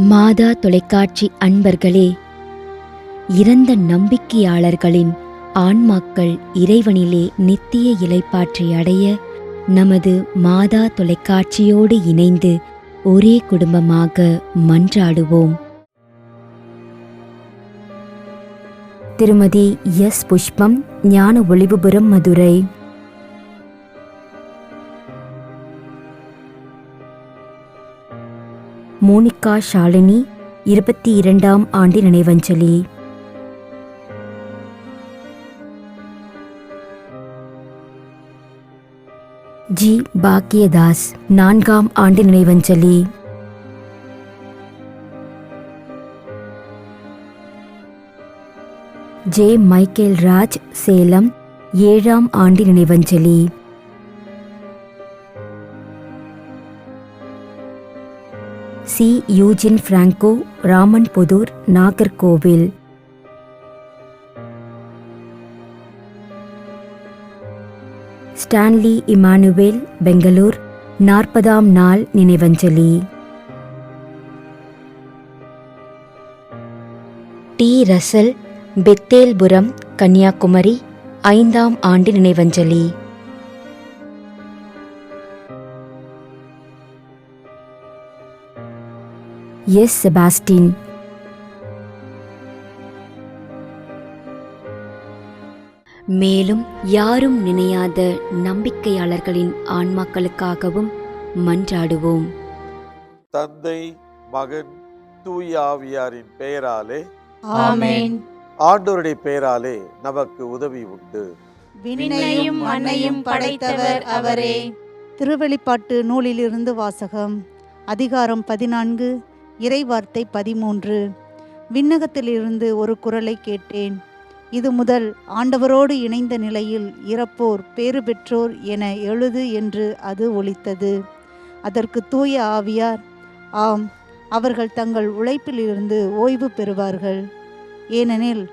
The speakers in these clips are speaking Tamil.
மாதா தொலைக்காட்சி அன்பர்களே, இறந்த நம்பிக்கையாளர்களின் ஆன்மாக்கள் இறைவனிலே நித்திய இளைப்பாற்றி அடைய நமது மாதா தொலைக்காட்சியோடு இணைந்து ஒரே குடும்பமாக மன்றாடுவோம். திருமதி எஸ். புஷ்பம், ஞான ஒளிவுபுரம், மதுரை. மோனிகா ஷாலினி, 22ஆம் ஆண்டு நினைவஞ்சலி. ஜி. பாக்கியதாஸ், 4ஆம் ஆண்டு நினைவஞ்சலி. ஜே. மைக்கேல் ராஜ், சேலம், 7ஆம் ஆண்டு நினைவஞ்சலி. C. Eugene Franco, Ramanputhur, Nagercoil. Stanley Emmanuel, Bangalore, 40ஆம் நாள் நினைவஞ்சலி. டி. ரசல், பெத்தேல்புரம், கன்னியாகுமரி, 5ஆம் ஆண்டு நினைவஞ்சலி. எஸ். செபாஸ்டின். மேலும் யாரும் நினையாத நம்பிக்கையாளர்களின் ஆன்மாக்களுக்காகவும் மன்றாடுவோம். தந்தை, மகன், தூய ஆவியாரின் பெயராலே ஆமென். ஆண்டவருடைய பெயராலே நமக்கு உதவி உண்டு. விண்ணையும் மண்ணையும் படைத்தவர் அவரே. திருவெளிப்பாட்டு நூலிலிருந்து வாசகம். அதிகாரம் 14, இறைவார்த்தை 13. விண்ணகத்திலிருந்து ஒரு குரலை கேட்டேன். இது முதல் ஆண்டவரோடு இணைந்த நிலையில் இறப்போர் பேறு பெற்றோர் என எழுது என்று அது ஒலித்தது. அதற்கு தூய ஆவியார், ஆம், அவர்கள் தங்கள் உழைப்பிலிருந்து ஓய்வு பெறுவார்கள், ஏனெனில்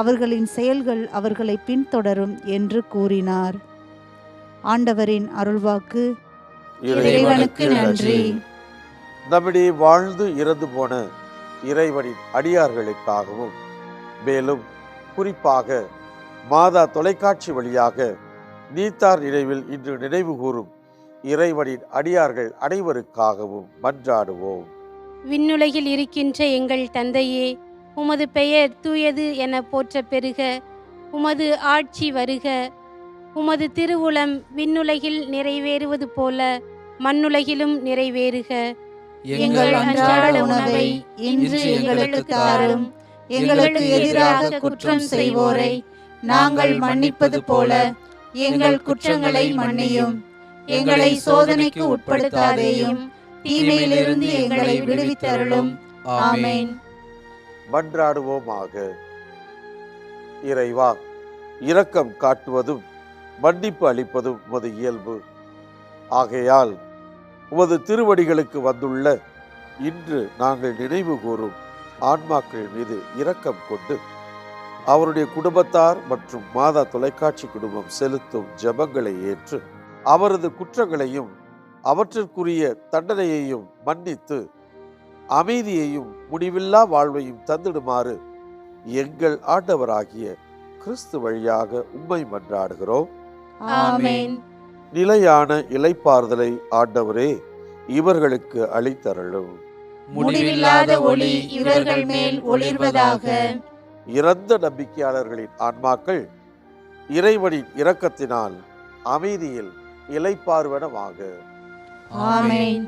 அவர்களின் செயல்கள் அவர்களை பின்தொடரும் என்று கூறினார். ஆண்டவரின் அருள்வாக்கு. இறைவனுக்கு நன்றி. நம்மிடையே வாழ்ந்து இறந்து போன இறைவனின் அடியார்களுக்காகவும், மேலும் குறிப்பாக மாதா தொலைக்காட்சி வழியாக நீத்தார் நினைவில் இன்று நினைவு கூறும் இறைவனின் அடியார்கள் அனைவருக்காகவும் மன்றாடுவோம். விண்ணுலகில் இருக்கின்ற எங்கள் தந்தையே, உமது பெயர் தூயது என போற்ற பெறுக. உமது ஆட்சி வருக. உமது திருவுளம் விண்ணுலகில் நிறைவேறுவது போல மண்ணுலகிலும் நிறைவேறுக. எங்கள் அன்றாட உணவை இன்று எங்களுக்கு தாரும். எங்களுக்கு எதிராக குற்றம் செய்வோரை நாங்கள் மன்னிப்பது போல எங்கள் குற்றங்களை மன்னியும். எங்களை சோதனைக்கு உட்படுத்தாதேயும், தீமையிலிருந்து எங்களை விடுவித்தருளும். ஆமென். மன்றாடுவோமாக. இறைவா, இரக்கம் காட்டுவதும் மன்னிப்பு அளிப்பதும் உமது இயல்பு. ஆகையால் உமது திருவடிகளுக்கு வந்துள்ள இன்று நாங்கள் நினைவு கூறும் ஆன்மாக்கள் மீது இரக்கம் கொண்டு அவருடைய குடும்பத்தார் மற்றும் மாதா தொலைக்காட்சி குடும்பம் செலுத்தும் ஜெபங்களை ஏற்று அவரது குற்றங்களையும் அவற்றிற்குரிய தண்டனையையும் மன்னித்து அமைதியையும் முடிவில்லா வாழ்வையும் தந்திடுமாறு எங்கள் ஆண்டவராகிய கிறிஸ்து வழியாக உம்மை மன்றாடுகிறோம். ஆமென். நிலையான இளைப்பாறுதலை ஆண்டவரே இவர்களுக்கு அளித்தருளும். முடிவில்லாத ஒளி இவர்கள் மேல் ஒளிர்வதாக. இறந்த நம்பிக்கையாளர்களின் ஆன்மாக்கள் இறைவனின் இரக்கத்தினால் அமைதியில் இளைப்பாறுவனவாக. ஆமென்.